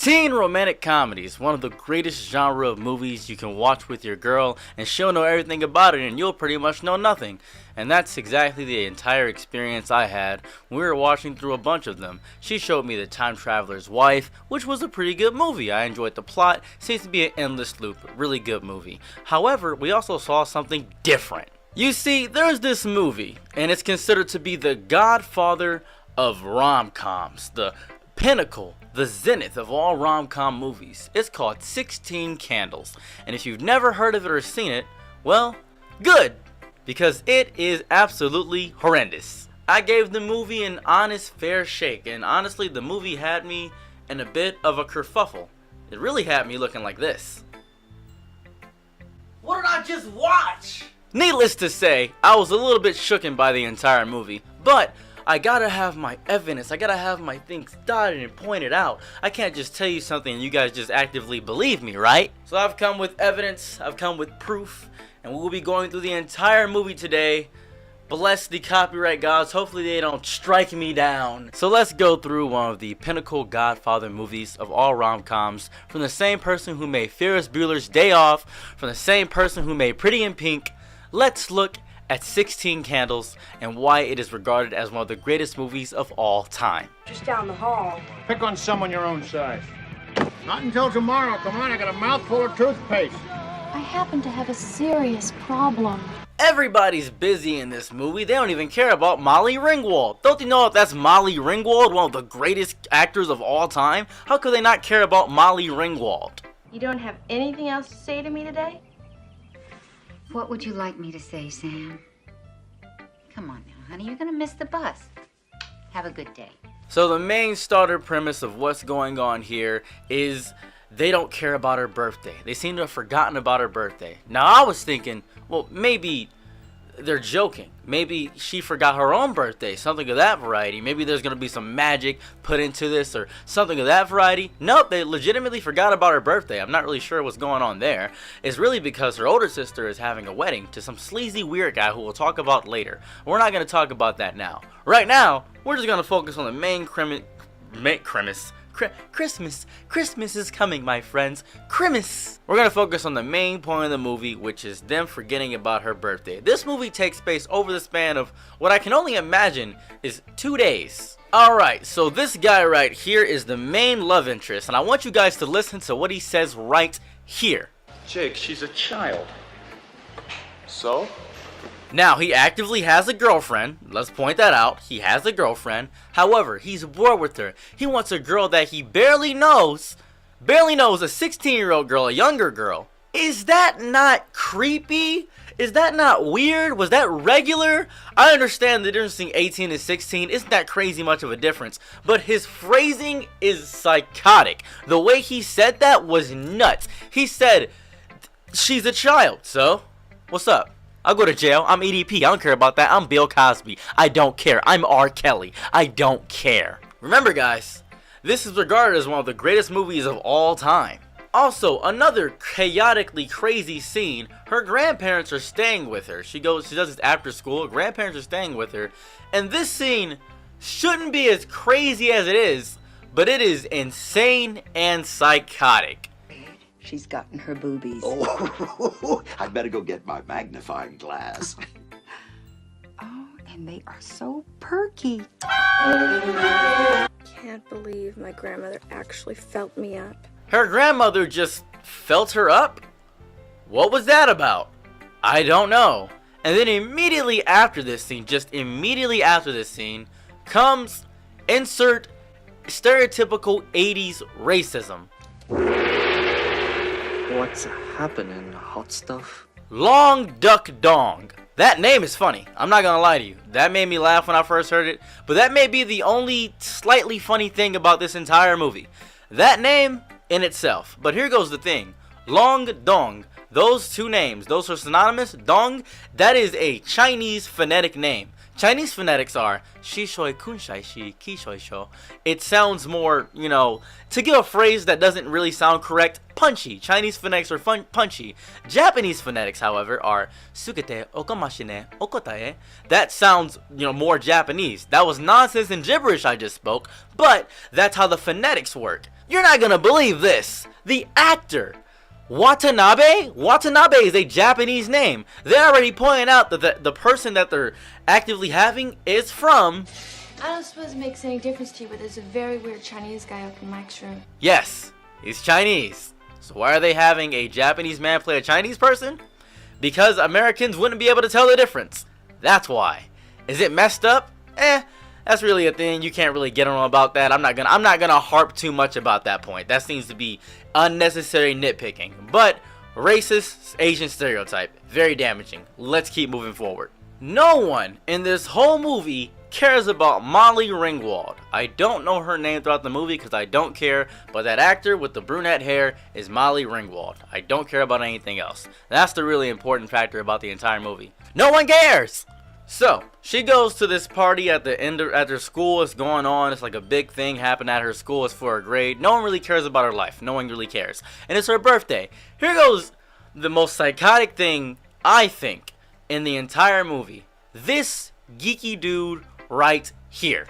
Teen romantic comedies, one of the greatest genre of movies you can watch with your girl and she'll know everything about it and you'll pretty much know nothing. And that's exactly the entire experience I had when we were watching through a bunch of them. She showed me The Time Traveler's Wife, which was a pretty good movie. I enjoyed the plot, seems to be an endless loop, really good movie. However, we also saw something different. You see, there's this movie, and it's considered to be the godfather of rom-coms, the pinnacle, the zenith of all rom-com movies. It's called 16 Candles, and if you've never heard of it or seen it, well, good, because it is absolutely horrendous. I gave the movie an honest fair shake, and honestly the movie had me in a bit of a kerfuffle. It really had me looking like this. What did I just watch? Needless to say, I was a little bit shooken by the entire movie, but I gotta have my evidence, I gotta have my things dotted and pointed out. I can't just tell you something and you guys just actively believe me, right? So I've come with evidence, I've come with proof, and we'll be going through the entire movie today. Bless the copyright gods, hopefully they don't strike me down. So let's go through one of the pinnacle godfather movies of all rom-coms, from the same person who made Ferris Bueller's Day Off, from the same person who made Pretty in Pink. Let's look at 16 Candles and why it is regarded as one of the greatest movies of all time. Just down the hall. Pick on someone your own size. Not until tomorrow. Come on, I got a mouthful of toothpaste. I happen to have a serious problem. Everybody's busy in this movie. They don't even care about Molly Ringwald. Don't you know if that's Molly Ringwald, one of the greatest actors of all time? How could they not care about Molly Ringwald? You don't have anything else to say to me today? What would you like me to say, Sam? Come on now, honey, you're gonna miss the bus. Have a good day. So the main starter premise of what's going on here is they don't care about her birthday. They seem to have forgotten about her birthday. Now I was thinking, well, maybe they're joking. Maybe she forgot her own birthday, something of that variety. Maybe there's going to be some magic put into this or something of that variety. Nope, they legitimately forgot about her birthday. I'm not really sure what's going on there. It's really because her older sister is having a wedding to some sleazy weird guy who we'll talk about later. We're not going to talk about that now. Right now, we're just going to focus on the main premise. Christmas is coming, my friends. Christmas. We're gonna focus on the main point of the movie, which is them forgetting about her birthday. This movie takes place over the span of what I can only imagine is 2 days. Alright, so this guy right here is the main love interest, and I want you guys to listen to what he says right here. Jake, she's a child. So? Now, he actively has a girlfriend. Let's point that out. He has a girlfriend. However, he's bored with her. He wants a girl that he barely knows. Barely knows, a 16-year-old girl, a younger girl. Is that not creepy? Is that not weird? Was that regular? I understand the difference between 18 and 16 isn't that crazy much of a difference, but his phrasing is psychotic. The way he said that was nuts. He said, she's a child, so what's up? I'll go to jail. I'm EDP. I don't care about that. I'm Bill Cosby. I don't care. I'm R. Kelly. I don't care. Remember, guys, this is regarded as one of the greatest movies of all time. Also, another chaotically crazy scene. Her grandparents are staying with her. She does this after school. Her grandparents are staying with her. And this scene shouldn't be as crazy as it is, but it is insane and psychotic. She's gotten her boobies. Oh, I'd better go get my magnifying glass. Oh, and they are so perky. Can't believe my grandmother actually felt me up. Her grandmother just felt her up? What was that about? I don't know. And then immediately after this scene, comes insert stereotypical 80s racism. What's happening, hot stuff? Long Duck Dong. That name is funny. I'm not gonna lie to you. That made me laugh when I first heard it. But that may be the only slightly funny thing about this entire movie. That name in itself. But here goes the thing. Long Dong. Those two names, those are synonymous. Dong, that is a Chinese phonetic name. Chinese phonetics are shi shoi kun shai shi ki shoi sho. It sounds more, to give a phrase that doesn't really sound correct, punchy. Chinese phonetics are punchy. Japanese phonetics, however, are sukete okamashine okotae. That sounds, more Japanese. That was nonsense and gibberish I just spoke, but that's how the phonetics work. You're not gonna believe this. The actor, Watanabe is a Japanese name. They're already pointing out that the person that they're actively having is from... I don't suppose it makes any difference to you, but there's a very weird Chinese guy up in Mike's room. Yes, he's Chinese. So why are they having a Japanese man play a Chinese person? Because Americans wouldn't be able to tell the difference. That's why. Is it messed up? That's really a thing. You can't really get on about that. I'm not gonna harp too much about that point. That seems to be unnecessary nitpicking. But racist Asian stereotype, very damaging. Let's keep moving forward. No one in this whole movie cares about Molly Ringwald. I don't know her name throughout the movie because I don't care, but that actor with the brunette hair is Molly Ringwald. I don't care about anything else. That's the really important factor about the entire movie. No one cares! So, she goes to this party at the end of, after school is going on. It's like a big thing happened at her school. It's for her grade. No one really cares about her life. No one really cares. And it's her birthday. Here goes the most psychotic thing, I think, in the entire movie. This geeky dude right here.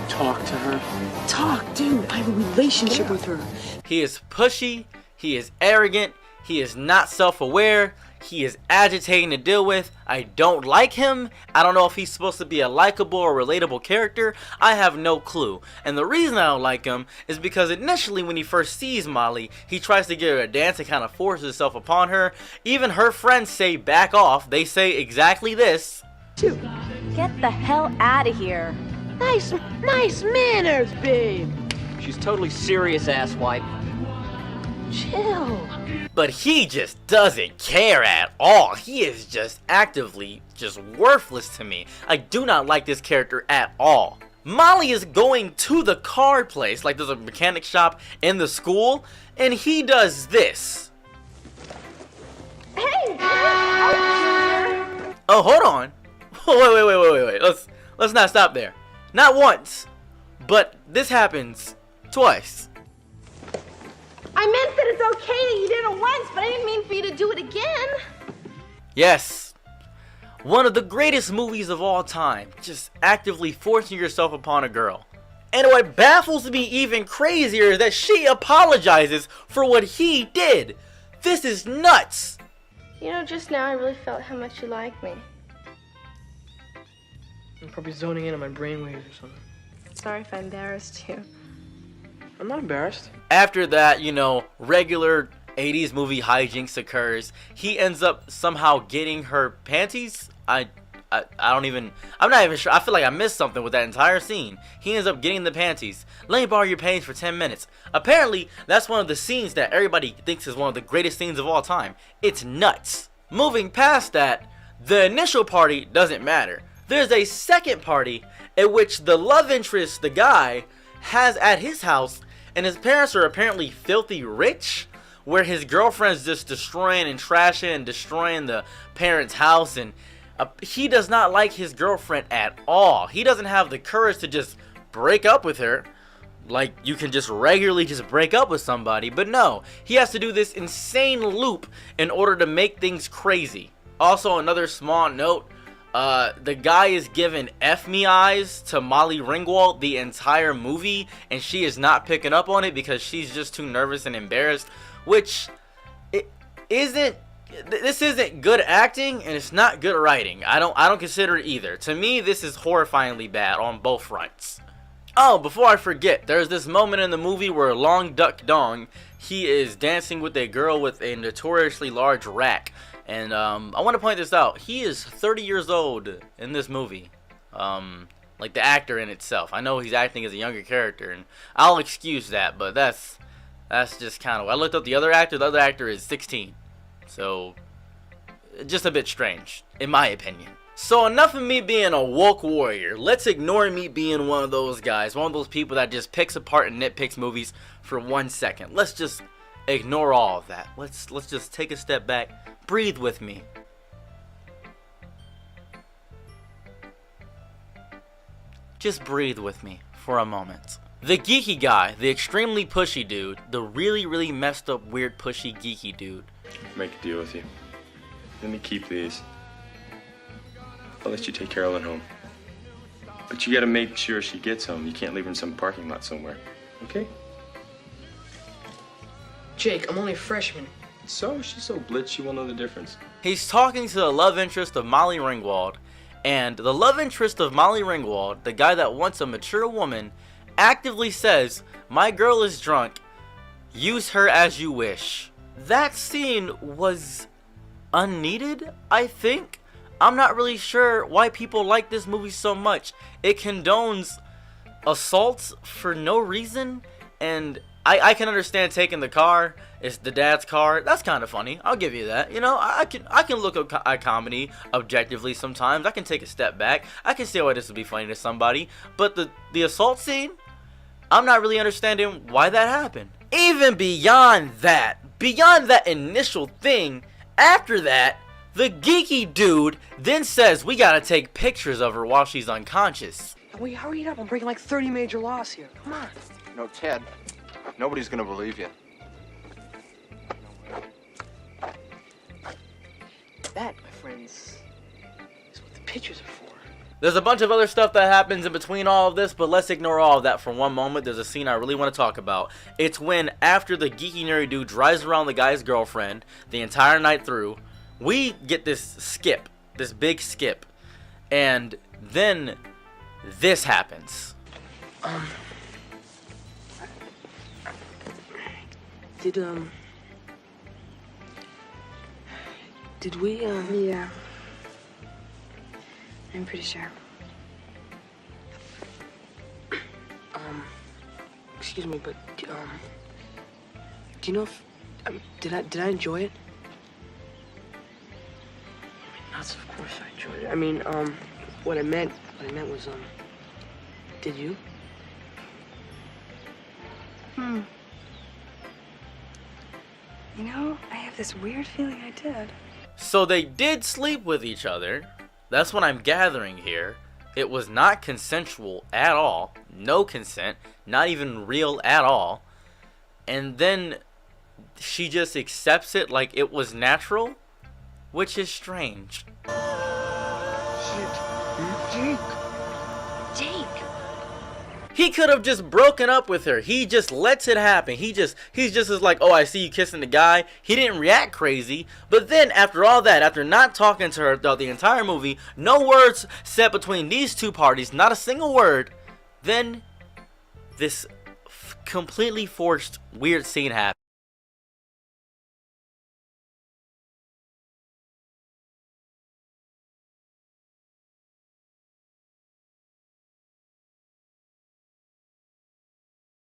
Talk to her. Talk, dude. I have a relationship with her. He is pushy. He is arrogant. He is not self-aware. He is agitating to deal with. I don't like him. I don't know if he's supposed to be a likable or relatable character. I have no clue. And the reason I don't like him is because initially when he first sees Molly, he tries to get her to dance and kind of forces himself upon her. Even her friends say back off. They say exactly this. Get the hell out of here. Nice manners, babe. She's totally serious, asswipe. Chill. But he just doesn't care at all. He is just actively just worthless to me. I do not like this character at all. Molly is going to the car place, like there's a mechanic shop in the school, and he does this. Hey! Oh, hold on. Wait. Let's not stop there. Not once, but this happens twice. I meant that it's okay that you did it once, but I didn't mean for you to do it again. Yes. One of the greatest movies of all time. Just actively forcing yourself upon a girl. And what baffles me even crazier is that she apologizes for what he did. This is nuts. You know, just now I really felt how much you like me. I'm probably zoning in on my brainwaves or something. Sorry if I embarrassed you. I'm not embarrassed. After that, you know, regular 80s movie hijinks occurs. He ends up somehow getting her panties. I'm not even sure. I feel like I missed something with that entire scene. He ends up getting the panties. Let me borrow your panties for 10 minutes. Apparently, that's one of the scenes that everybody thinks is one of the greatest scenes of all time. It's nuts. Moving past that, the initial party doesn't matter. There's a second party in which the love interest, the guy, has at his house, and his parents are apparently filthy rich, where his girlfriend's just destroying and trashing and destroying the parents' house, and he does not like his girlfriend at all. He doesn't have the courage to just break up with her, like you can just regularly just break up with somebody, but no, he has to do this insane loop in order to make things crazy. Also, another small note, the guy is giving F me eyes to Molly Ringwald the entire movie, and she is not picking up on it because she's just too nervous and embarrassed, which this isn't good acting, and it's not good writing. I don't consider it either. To me, this is horrifyingly bad on both fronts. Oh, before I forget, there's this moment in the movie where Long Duck Dong, he is dancing with a girl with a notoriously large rack. And I want to point this out. He is 30 years old in this movie. Like the actor in itself. I know he's acting as a younger character, and I'll excuse that, but that's just kind of... I looked up the other actor. The other actor is 16. So, just a bit strange, in my opinion. So enough of me being a woke warrior. Let's ignore me being one of those guys. One of those people that just picks apart and nitpicks movies for 1 second. Let's just ignore all of that. Let's just take a step back. Breathe with me. Just breathe with me for a moment. The geeky guy, the extremely pushy dude, the really messed up, weird, pushy, geeky dude. Make a deal with you. Let me keep these. I'll let you take Carolyn home. But you gotta make sure she gets home. You can't leave her in some parking lot somewhere. Okay? Jake, I'm only a freshman. So she's so blitz she won't know the difference. He's talking to the love interest of Molly Ringwald, and the love interest of Molly Ringwald, the guy that wants a mature woman, actively says, "My girl is drunk. Use her as you wish." That scene was unneeded, I think. I'm not really sure why people like this movie so much. It condones assaults for no reason, and I can understand taking the car. It's the dad's car. That's kind of funny. I'll give you that. You know, I can look at comedy objectively sometimes. I can take a step back. I can see why this would be funny to somebody. But the assault scene, I'm not really understanding why that happened. Even beyond that initial thing, after that, the geeky dude then says we gotta take pictures of her while she's unconscious. Wait, hurry it up. I'm breaking like 30 major laws here. Come on. No, Ted. Nobody's gonna believe you. That, my friends, is what the pictures are for. There's a bunch of other stuff that happens in between all of this, but let's ignore all of that for one moment. There's a scene I really want to talk about. It's when, after the geeky nerdy dude drives around the guy's girlfriend the entire night through, we get this skip, this big skip, and then this happens. Did we, Yeah. I'm pretty sure. Excuse me, but, do you know if, did I enjoy it? Nuts, of course I enjoyed it. I mean, what I meant was, did you? You know, I have this weird feeling I did. So they did sleep with each other. That's what I'm gathering here. It was not consensual at all. No consent. Not even real at all. And then she just accepts it like it was natural, which is strange. Jake. He could have just broken up with her. He just lets it happen. He's just is like, oh, I see you kissing the guy. He didn't react crazy. But then after all that, after not talking to her throughout the entire movie, no words said between these two parties, not a single word, then this completely forced weird scene happened.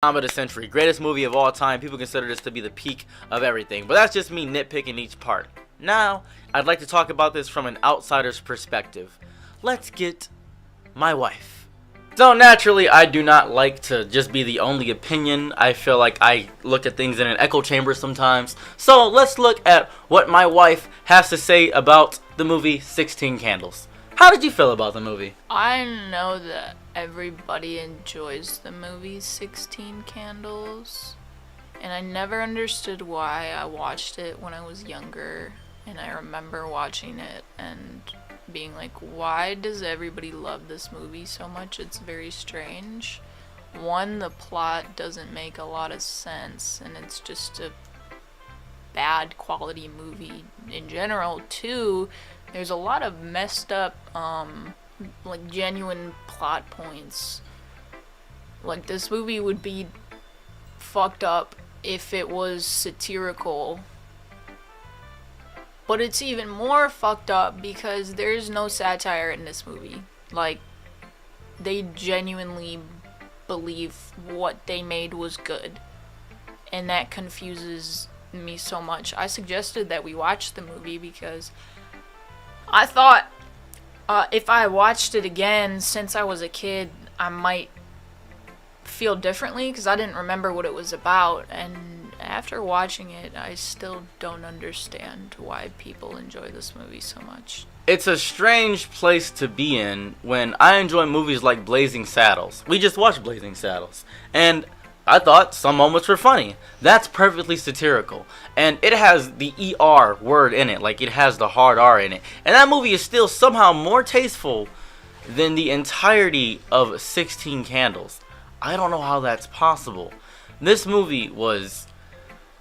Of the century, greatest movie of all time. People consider this to be the peak of everything, but that's just me nitpicking each part. Now, I'd like to talk about this from an outsider's perspective. Let's get my wife. So naturally, I do not like to just be the only opinion. I feel like I look at things in an echo chamber sometimes. So let's look at what my wife has to say about the movie 16 Candles. How did you feel about the movie? I know that everybody enjoys the movie 16 Candles, and I never understood why. I watched it when I was younger, and I remember watching it and being like, why does everybody love this movie so much? It's very strange. One, the plot doesn't make a lot of sense, and it's just a bad quality movie in general. Two, there's a lot of messed up, like, genuine plot points. Like, this movie would be fucked up if it was satirical. But it's even more fucked up because there's no satire in this movie. Like, they genuinely believe what they made was good. And that confuses me so much. I suggested that we watch the movie because I thought if I watched it again since I was a kid, I might feel differently because I didn't remember what it was about. And after watching it, I still don't understand why people enjoy this movie so much. It's a strange place to be in when I enjoy movies like Blazing Saddles. We just watched Blazing Saddles, and I thought some moments were funny. That's perfectly satirical. And it has the ER word in it, like it has the hard R in it. And that movie is still somehow more tasteful than the entirety of 16 Candles. I don't know how that's possible. This movie was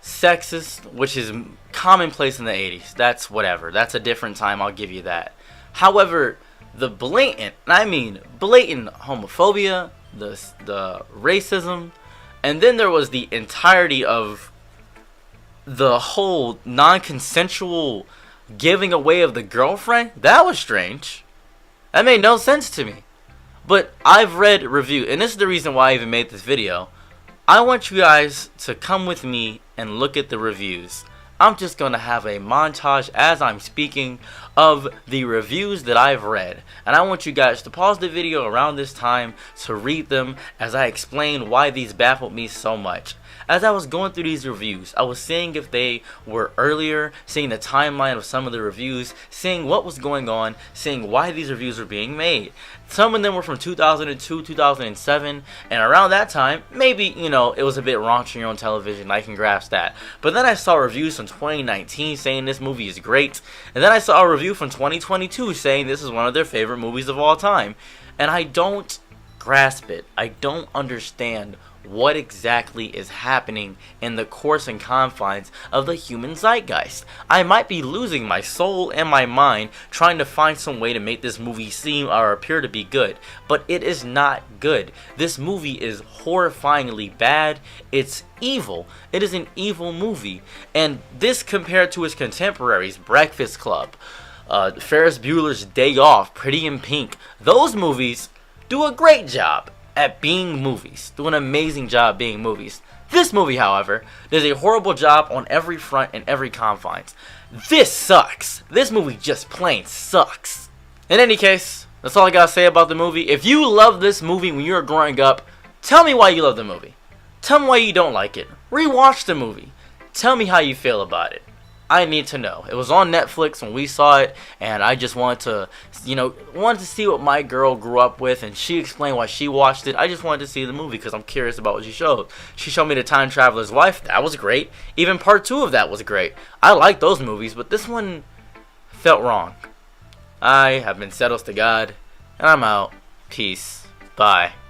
sexist, which is commonplace in the 80s. That's whatever. That's a different time, I'll give you that. However, the blatant, and I mean blatant homophobia, the racism, and then there was the entirety of the whole non-consensual giving away of the girlfriend. That was strange. That made no sense to me. But I've read reviews, and this is the reason why I even made this video. I want you guys to come with me and look at the reviews. I'm just going to have a montage as I'm speaking of the reviews that I've read. And I want you guys to pause the video around this time to read them as I explain why these baffled me so much. As I was going through these reviews, I was seeing if they were earlier, seeing the timeline of some of the reviews, seeing what was going on, seeing why these reviews were being made. Some of them were from 2002, 2007, and around that time, maybe, you know, it was a bit raunchy on television. I can grasp that. But then I saw reviews from 2019 saying this movie is great, and then I saw a review from 2022 saying this is one of their favorite movies of all time. And I don't grasp it. I don't understand what exactly is happening in the course and confines of the human zeitgeist. I might be losing my soul and my mind trying to find some way to make this movie seem or appear to be good, but it is not good. This movie is horrifyingly bad. It's evil. It is an evil movie. And this compared to its contemporaries, Breakfast Club, Ferris Bueller's Day Off, Pretty in Pink, those movies do a great job at being movies, do an amazing job being movies. This movie, however, does a horrible job on every front and every confines. This sucks. This movie just plain sucks. In any case, that's all I gotta say about the movie. If you love this movie when you were growing up, tell me why you love the movie. Tell me why you don't like it. Rewatch the movie. Tell me how you feel about it. I need to know. It was on Netflix when we saw it, and I just wanted to, wanted to see what my girl grew up with, and she explained why she watched it. I just wanted to see the movie because I'm curious about what she showed. She showed me The Time Traveler's Wife. That was great. Even part 2 of that was great. I like those movies, but this one felt wrong. I have been Settles to God, and I'm out. Peace. Bye.